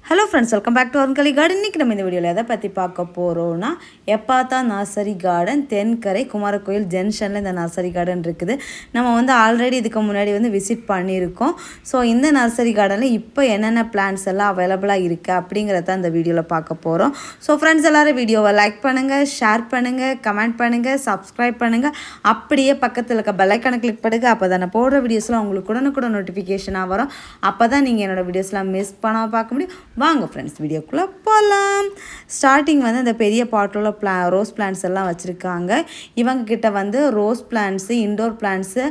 Hello friends, welcome back to Arunkali garden. இன்றைக்கி நம்ம இந்த வீடியோவில் எதை பற்றி பார்க்க போகிறோன்னா, Ephphatha nursery garden, Thenkarai Kumarakoil ஜங்ஷனில் இந்த நர்சரி கார்டன் இருக்குது. நம்ம வந்து ஆல்ரெடி இதுக்கு முன்னாடி வந்து விசிட் பண்ணியிருக்கோம். ஸோ இந்த நர்சரி கார்டனில் இப்போ என்னென்ன பிளான்ஸ் எல்லாம் அவைலபிளாக இருக்குது அப்படிங்கிறத இந்த வீடியோவில் பார்க்க போகிறோம். ஸோ ஃப்ரெண்ட்ஸ், எல்லோரும் வீடியோவை லைக் பண்ணுங்கள், ஷேர் பண்ணுங்கள், கமெண்ட் பண்ணுங்கள், சப்ஸ்கிரைப் பண்ணுங்கள். அப்படியே பக்கத்தில் இருக்க பெல்லைக்கானை கிளிக் பண்ணுங்கள். அப்போ தான் நான் போடுற வீடியோஸ்லாம் உங்களுக்கு உடனுக்குடன் நோட்டிஃபிகேஷனாக வரும். அப்போ தான் நீங்கள் என்னோடய வீடியோஸ்லாம் மிஸ் பண்ணாமல் பார்க்க முடியும். வாங்க ஃப்ரெண்ட்ஸ், வீடியோக்குள்ளே போகலாம். ஸ்டார்டிங் வந்து இந்த பெரிய பாட்டில் ரோஸ் பிளான்ட்ஸ் எல்லாம் வச்சுருக்காங்க. இவங்கக்கிட்ட வந்து ரோஸ் பிளான்ட்ஸு, இன்டோர் பிளான்ட்ஸு,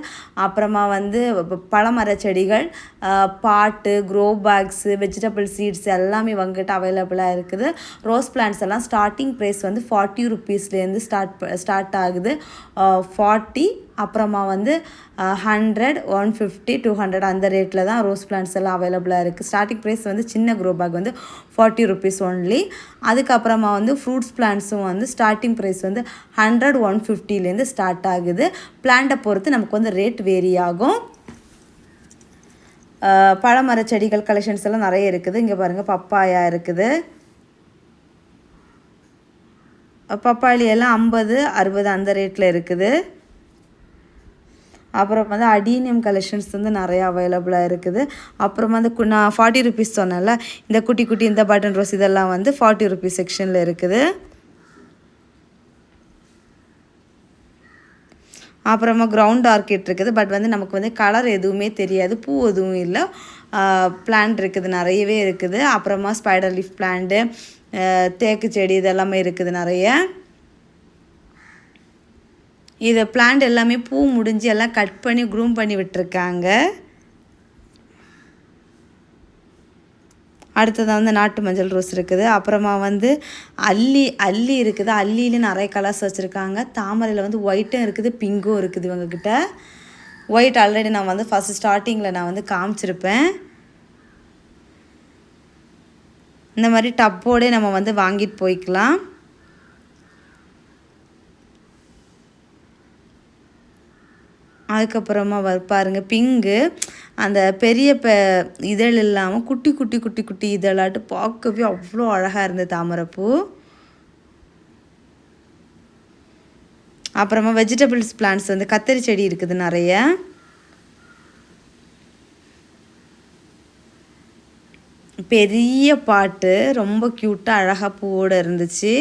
அப்புறமா வந்து பழமர செடிகள், பாட்டு, க்ரோ பேக்ஸு, வெஜிடபிள் சீட்ஸ் எல்லாமே இவங்ககிட்ட அவைலபிளாக இருக்குது. ரோஸ் பிளான்ட்ஸ் எல்லாம் ஸ்டார்டிங் ப்ரைஸ் வந்து 40 ருப்பீஸ்லேருந்து ஸ்டார்ட் ஆகுது. 40, அப்புறமா வந்து 100, 150, 200 அந்த ரேட்டில் தான் ரோஸ் பிளான்ட்ஸ் எல்லாம் அவைலபிளாக இருக்குது. ஸ்டார்டிங் ப்ரைஸ் வந்து சின்ன க்ரோ பேக் வந்து 40 ருப்பீஸ் ஒன்லி. அதுக்கப்புறமா வந்து ஃப்ரூட்ஸ் பிளான்ட்ஸும் வந்து ஸ்டார்டிங் ப்ரைஸ் வந்து 100, 150லேருந்து ஸ்டார்ட் ஆகுது. பிளான்ட்டை பொறுத்து நமக்கு வந்து ரேட் வேரி ஆகும். பழமர செடிகள் கலெக்ஷன்ஸ் எல்லாம் நிறைய இருக்குது. இங்கே பாருங்கள், பப்பாயா இருக்குது. பப்பாளி எல்லாம் 50, 60 அந்த ரேட்டில் இருக்குது. அப்புறம் வந்து அடீனியம் கலெக்ஷன்ஸ் வந்து நிறையா அவைலபிளாக இருக்குது. அப்புறமா வந்து நான் 40 ருப்பீஸ் சொன்னேன்ல, இந்த குட்டி குட்டி இந்த பட்டன் ரோஸ் இதெல்லாம் வந்து 40 ருப்பீஸ் செக்ஷனில் இருக்குது. அப்புறமா கிரவுண்ட் ஆர்கிட் இருக்குது. பட் வந்து நமக்கு வந்து கலர் எதுவுமே தெரியாது, பூ எதுவும் இல்லை. பிளான்ட் இருக்குது, நிறையவே இருக்குது. அப்புறமா ஸ்பைடர் லீஃப் பிளான்ட்டு, தேக்கு செடி இதெல்லாமே இருக்குது நிறைய. இது பிளான்ட் எல்லாமே பூ முடிஞ்சு எல்லாம் கட் பண்ணி க்ரூம் பண்ணி விட்டுருக்காங்க. அடுத்ததாக வந்து நாட்டு மஞ்சள் ரோஸ் இருக்குது. அப்புறமா வந்து அல்லி இருக்குது. அல்லியில் நிறைய கலர்ஸ் வச்சுருக்காங்க. தாமரையில் வந்து ஒயிட்டும் இருக்குது, பிங்க்கும் இருக்குது இவங்கக்கிட்ட. ஒயிட் ஆல்ரெடி நான் வந்து ஃபஸ்ட்டு ஸ்டார்டிங்கில் நான் வந்து காமிச்சிருப்பேன். இந்த மாதிரி டப்போடே நம்ம வந்து வாங்கிட்டு போய்க்கலாம். அதுக்கப்புறமா பாருங்கள், பிங்கு அந்த பெரிய இதழ் இல்லாமல் குட்டி குட்டி குட்டி குட்டி இதழாட்டு பார்க்கவே அவ்வளோ அழகாக இருந்தது தாமரைப்பூ. அப்புறமா வெஜிடபிள்ஸ் பிளான்ட்ஸ் வந்து கத்தரி செடி இருக்குது நிறைய. பெரிய பாட்டு ரொம்ப க்யூட்டாக அழகாக பூவோடு இருந்துச்சு.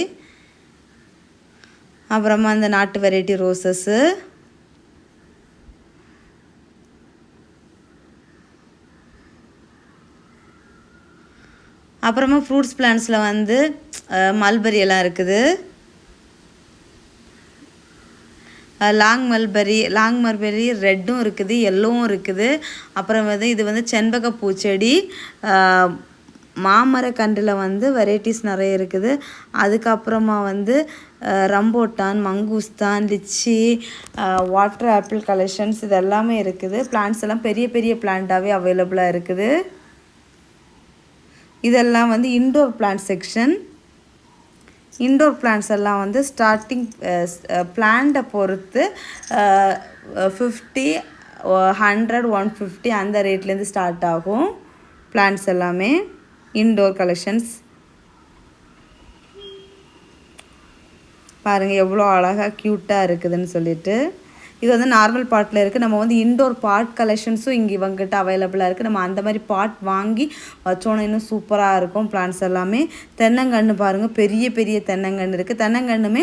அப்புறமா அந்த நாட்டு வெரைட்டி ரோசஸ்ஸு, அப்புறமா ஃப்ரூட்ஸ் பிளான்ட்ஸில் வந்து மல்பெரி எல்லாம் இருக்குது. லாங் மல்பெரி ரெட்டும் இருக்குது, எல்லோவும் இருக்குது. அப்புறம் வந்து இது வந்து செண்பக பூச்செடி. மாமர கன்றில் வந்து வெரைட்டிஸ் நிறைய இருக்குது. அதுக்கப்புறமா வந்து ரம்போட்டான், மங்கூஸ்தான், லிச்சி, வாட்டர் ஆப்பிள் கலெக்ஷன்ஸ் இது எல்லாமே இருக்குது. பிளான்ட்ஸ் எல்லாம் பெரிய பெரிய பிளான்ட்டாகவே அவைலபிளாக இருக்குது. இதெல்லாம் வந்து indoor plant section. Indoor plants எல்லாம் வந்து ஸ்டார்டிங் பிளான்ட்டை பொறுத்து 50, 100, 150 அந்த ரேட்லேருந்து ஸ்டார்ட் ஆகும். பிளான்ட்ஸ் எல்லாமே இன்டோர் கலெக்ஷன்ஸ். பாருங்கள் எவ்வளோ அழகாக க்யூட்டாக இருக்குதுன்னு சொல்லிட்டு. இது வந்து நார்மல் பாட்டில் இருக்குது. நம்ம வந்து இன்டோர் பாட் கலெக்ஷன்ஸும் இங்கே இவங்ககிட்ட அவைலபிளாக இருக்குது. நம்ம அந்த மாதிரி பாட் வாங்கி வச்சோன்னா இன்னும் சூப்பராக இருக்கும் பிளான்ட்ஸ் எல்லாமே. தென்னங்கன்று பாருங்கள், பெரிய பெரிய தென்னங்கன்று இருக்குது. தென்னங்கன்றுமே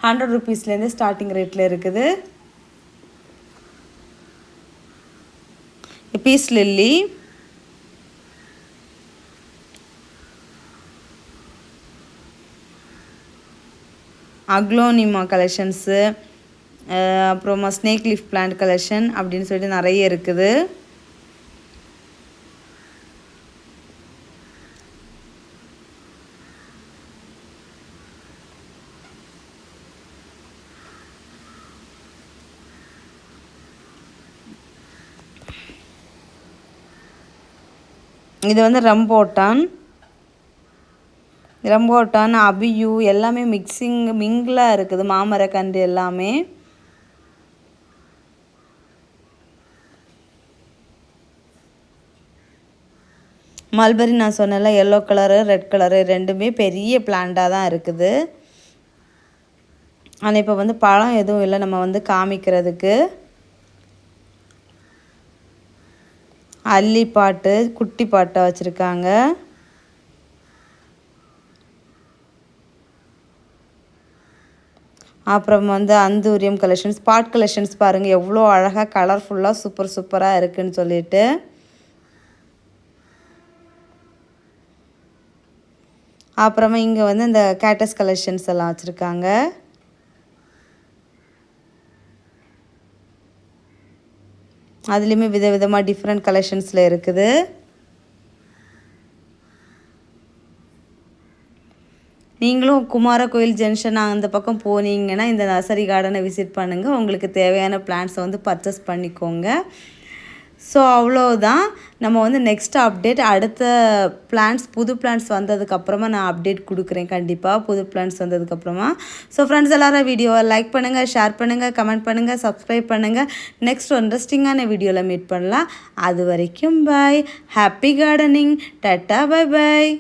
100 ருப்பீஸ்லேருந்து ஸ்டார்டிங் ரேட்டில் இருக்குது. பீஸ் லில்லி, அக்லோனிமா கலெக்ஷன்ஸு, அப்புறமா ஸ்னேக் லீஃப் பிளான்ட் கலெக்ஷன் அப்படின்னு சொல்லிட்டு நிறைய இருக்குது. இது வந்து ரம்போட்டான், அபியூ எல்லாமே மிங்கிளாக இருக்குது. மாமரக்கன்று எல்லாமே. மல்பெரி நான் சொன்னல எல்லோ கலரு ரெட் கலரு ரெண்டுமே பெரிய பிளான்ட்டாக தான் இருக்குது. ஆனால் இப்போ வந்து பழம் எதுவும் இல்லை நம்ம வந்து காமிக்கிறதுக்கு. அல்லி பாட்டு குட்டி பாட்டை வச்சுருக்காங்க. அப்புறம் வந்து அந்தூரியம் கலெக்ஷன்ஸ், ஸ்பாட் கலெக்ஷன்ஸ் பாருங்கள் எவ்வளோ அழகாக கலர்ஃபுல்லாக சூப்பராக இருக்குதுன்னு சொல்லிட்டு. அப்புறமா இங்கே வந்து இந்த கேட்டஸ் கலெக்ஷன்ஸ் எல்லாம் வச்சுருக்காங்க. அதுலேயுமே விதவிதமாக டிஃப்ரெண்ட் கலெக்ஷன்ஸில் இருக்குது. நீங்களும் குமாரகோயில் ஜங்ஷன் அந்த பக்கம் போனீங்கன்னா இந்த நர்சரி கார்டனை விசிட் பண்ணுங்கள். உங்களுக்கு தேவையான பிளான்ட்ஸை வந்து பர்ச்சேஸ் பண்ணிக்கோங்க. ஸோ அவ்வளோதான். நம்ம வந்து நெக்ஸ்ட் அப்டேட் அடுத்த பிளான்ட்ஸ் புது பிளான்ட்ஸ் வந்ததுக்கப்புறமா நான் அப்டேட் கொடுக்குறேன் கண்டிப்பாக, புது பிளான்ட்ஸ் வந்ததுக்கப்புறமா. ஸோ ஃப்ரெண்ட்ஸ் எல்லோரும் வீடியோவை லைக் பண்ணுங்கள், ஷேர் பண்ணுங்கள், கமெண்ட் பண்ணுங்கள், சப்ஸ்கிரைப் பண்ணுங்கள். நெக்ஸ்ட் ஒரு இன்ட்ரெஸ்டிங்கான வீடியோவில் மீட் பண்ணலாம். அது வரைக்கும் bye. Happy gardening. Tata, bye பாய்.